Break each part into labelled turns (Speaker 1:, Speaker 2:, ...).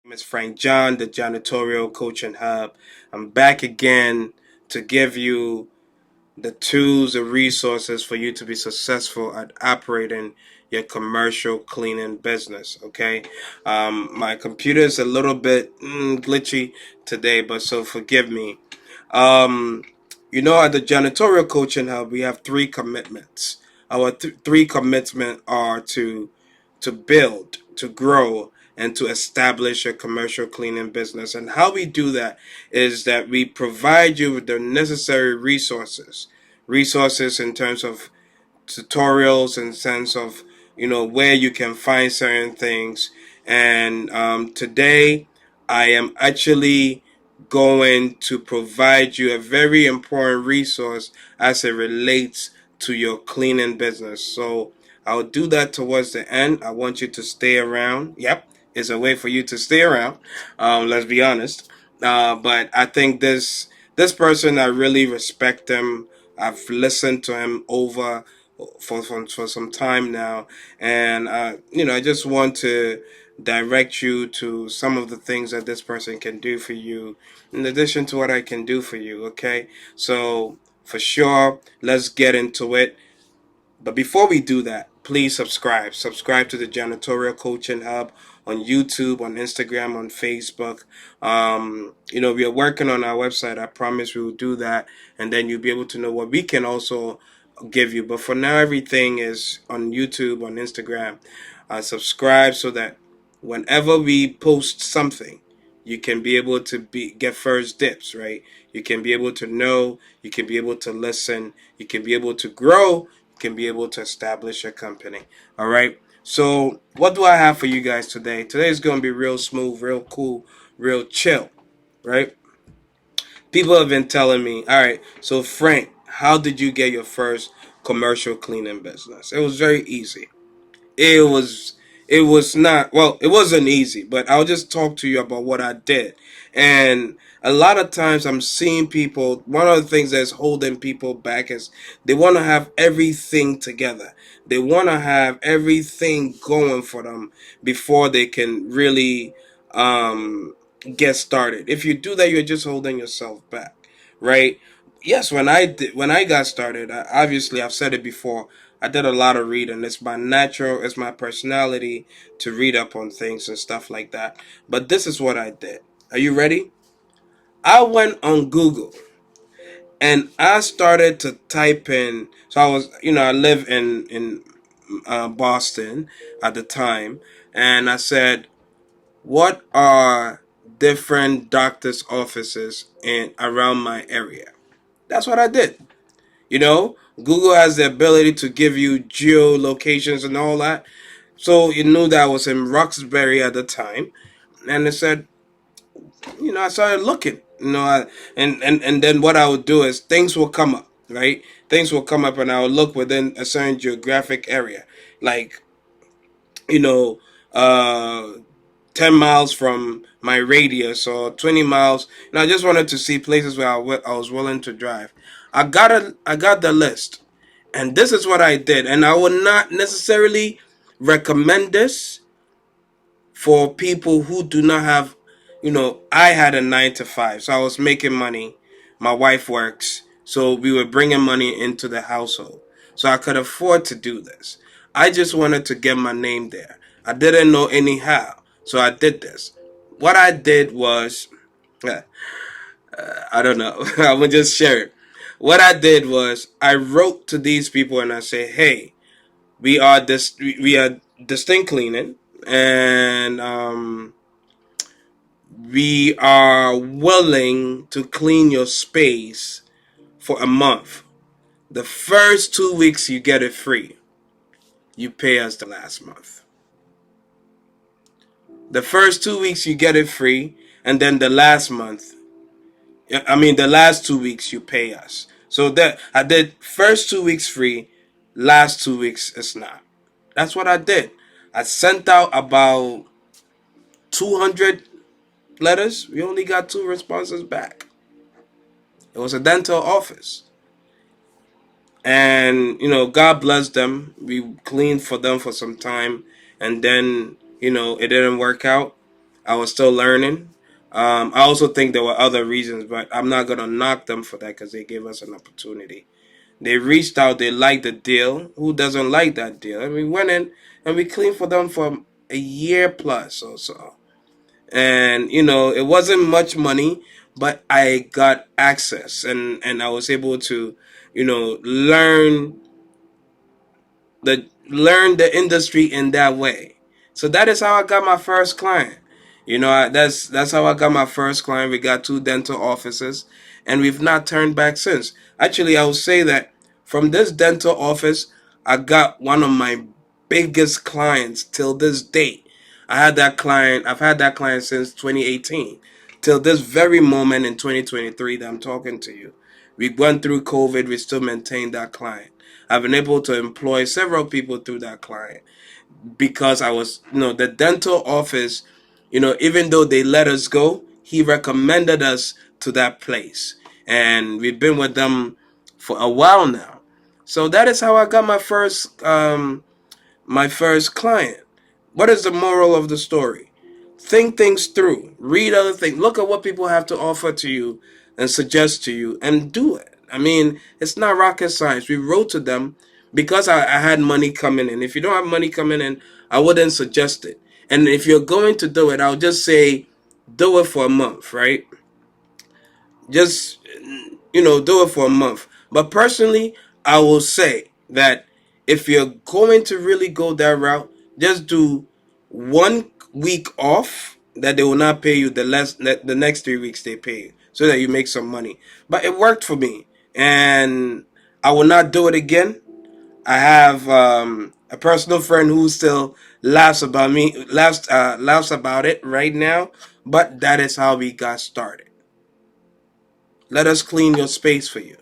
Speaker 1: name is Frank John, the Janitorial Coach and Hub. I'm back again to give you the tools, the resources for you to be successful at operating your commercial cleaning business. Okay, my computer is a little bit glitchy today, but so forgive me. Um, at the Janitorial Coaching Hub, we have three commitments. Our three commitments are to build, to grow, and to establish a commercial cleaning business. And how we do that is that we provide you with the necessary resources in terms of tutorials, in sense of where you can find certain things. And today, I am actually going to provide you a very important resource as it relates to your cleaning business. So I'll do that towards the end. I want you to stay around. Yep, it's a way for you to stay around. Let's be honest. But I think this person, I really respect him. I've listened to him over for some time now, and I just want to direct you to some of the things that this person can do for you, in addition to what I can do for you. Okay, so for sure, let's get into it. But before we do that, please subscribe. Subscribe to the Janitorial Coaching Hub on YouTube, on Instagram, on Facebook. We are working on our website. I promise we will do that. And then you'll be able to know what we can also give you. But for now, everything is on YouTube, on Instagram. Subscribe so that whenever we post something, you can be able to get first dips, right? You can be able to know, you can be able to listen, you can be able to grow, you can be able to establish a company. All right. So what do I have for you guys today? Today is going to be real smooth, real cool, real chill, right? People have been telling me, all right, so Frank, how did you get your first commercial cleaning business? It was very easy. It was not, well, it wasn't easy, but I'll just talk to you about what I did. And a lot of times I'm seeing people, one of the things that's holding people back is they want to have everything together. They want to have everything going for them before they can really get started. If you do that, you're just holding yourself back, right? Yes, when I got started, obviously I've said it before. I did a lot of reading. It's my natural, it's my personality to read up on things and stuff like that. But this is what I did. Are you ready? I went on Google and I started to type in. So I live in Boston at the time, and I said, what are different doctors' offices in around my area? That's what I did. Google has the ability to give you geolocations and all that. So you knew that I was in Roxbury at the time. And it said, I started looking, and then what I would do is things will come up, right? Things will come up and I will look within a certain geographic area. Like, you know, uh, 10 miles from my radius or 20 miles. And I just wanted to see places where I was willing to drive. I got the list. And this is what I did. And I would not necessarily recommend this for people who do not have, I had a 9 to 5. So I was making money. My wife works. So we were bringing money into the household. So I could afford to do this. I just wanted to get my name there. I didn't know anyhow. So I did this. What I did was, I don't know. I'm going to just share it. What I did was I wrote to these people and I say, hey, we are distinct cleaning, and we are willing to clean your space for a month. The first 2 weeks you get it free. You pay us the last month. The first 2 weeks you get it free, and then the last month, the last 2 weeks you pay us. So that I did first 2 weeks free, last 2 weeks is not. That's what I did. I sent out about 200 letters. We only got 2 responses back. It was a dental office. And, God bless them. We cleaned for them for some time. And then, it didn't work out. I was still learning. I also think there were other reasons, but I'm not gonna knock them for that because they gave us an opportunity. They reached out. They liked the deal. Who doesn't like that deal? And we went in and we cleaned for them for a year plus or so. And it wasn't much money, but I got access, and I was able to learn the industry in that way. So that is how I got my first client. That's how I got my first client. We got 2 dental offices, and we've not turned back since. Actually, I will say that from this dental office, I got one of my biggest clients till this date. I've had that client since 2018 till this very moment in 2023 that I'm talking to you. We went through COVID, we still maintained that client. I've been able to employ several people through that client because I was, the dental office, even though they let us go, he recommended us to that place. And we've been with them for a while now. So that is how I got my first client. What is the moral of the story? Think things through. Read other things. Look at what people have to offer to you and suggest to you and do it. I mean, it's not rocket science. We wrote to them because I had money coming in. If you don't have money coming in, I wouldn't suggest it. And if you're going to do it, I'll just say do it for a month, right? Just do it for a month. But personally, I will say that if you're going to really go that route, just do 1 week off that they will not pay you the next 3 weeks they pay you, so that you make some money. But it worked for me, and I will not do it again. I have a personal friend who still laughs about it right now. But that is how we got started. Let us clean your space for you.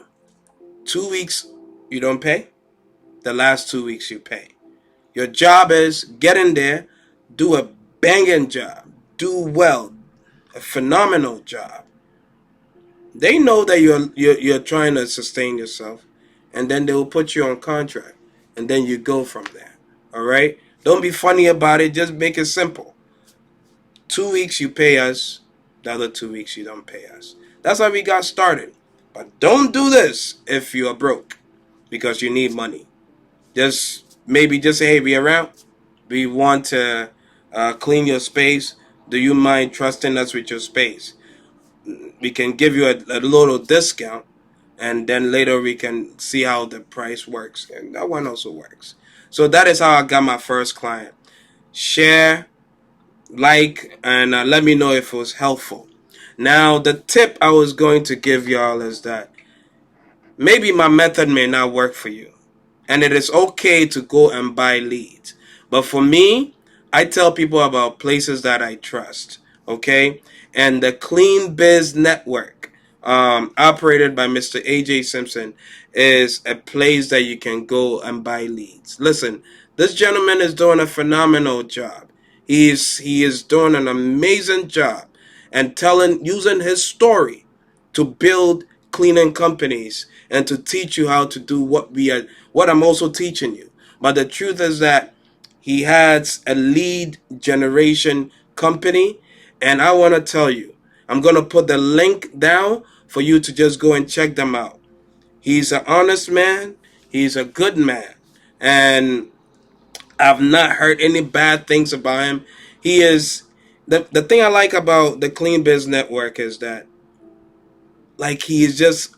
Speaker 1: 2 weeks you don't pay. The last 2 weeks you pay. Your job is get in there, do a banging job, do well, a phenomenal job. They know that you're trying to sustain yourself, and then they will put you on contract, and then you go from there. All right. Don't be funny about it. Just make it simple. 2 weeks you pay us, the other 2 weeks you don't pay us. That's how we got started. But don't do this if you are broke because you need money. Maybe just say, hey, we around. We want to clean your space. Do you mind trusting us with your space? We can give you a little discount, and then later we can see how the price works. And that one also works. So that is how I got my first client. Share, like, and let me know if it was helpful. Now, the tip I was going to give y'all is that maybe my method may not work for you, and it is okay to go and buy leads. But for me, I tell people about places that I trust, okay? And the Clean Biz Network, operated by Mr. AJ Simpson, is a place that you can go and buy leads. Listen, this gentleman is doing a phenomenal job. He is doing an amazing job and using his story to build cleaning companies and to teach you how to do what I'm also teaching you. But the truth is that he has a lead generation company, and I want to tell you, I'm going to put the link down for you to just go and check them out. He's an honest man. He's a good man. And I've not heard any bad things about him. He is the thing I like about the Clean Biz Network is that, like, he's just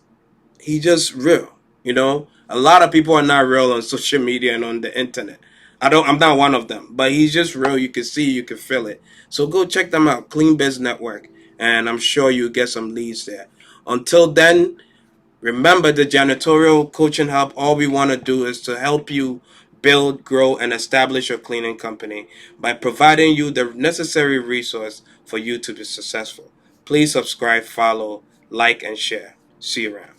Speaker 1: real. A lot of people are not real on social media and on the internet. I'm not one of them, but he's just real. You can see, you can feel it. So go check them out, Clean Biz Network, and I'm sure you get some leads there. Until then, remember the Janitorial Coaching Hub. All we want to do is to help you build, grow, and establish your cleaning company by providing you the necessary resource for you to be successful. Please subscribe, follow, like, and share. See you around.